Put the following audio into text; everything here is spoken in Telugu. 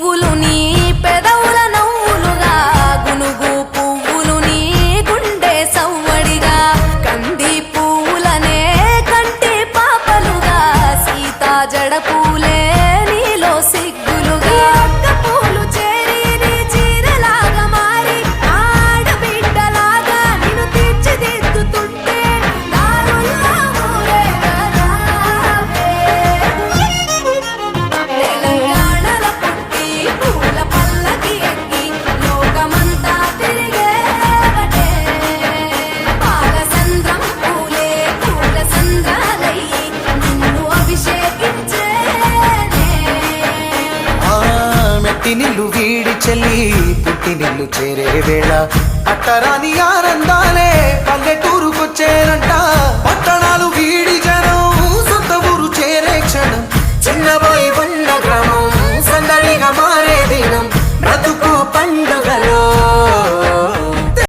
పువ్వులు నీ పెదవుల నవ్వులుగా గునుగు పువ్వులు నీ గుండె సవ్వడిగా కంది పువ్వులనే కంటి పాపలుగా సీతా జడ పూలే నీలో సిగ్గులుగా పూలు చేరి నీ చీరలాగా మారి ఆడబిడ్డలాగా నిన్ను తీర్చిదిద్దుతుంటే దారుల్లా ఊరేగరావే. తెలంగాణల పుట్టి పూల పల్లకి ఎక్కి లోకమంతా తిరిగేవటే పాలసంద్రం పూలే పూల సంద్రాలయ్యి నిన్ను అభిషేకించేనే. మెట్టి నిల్లు వీడి చెల్లి పుట్టి నిల్లు చేరే వేళ అట్టరాని ఆనందాలే పల్లెటూరుకొచ్చేనంట పట్టణాలు వీడి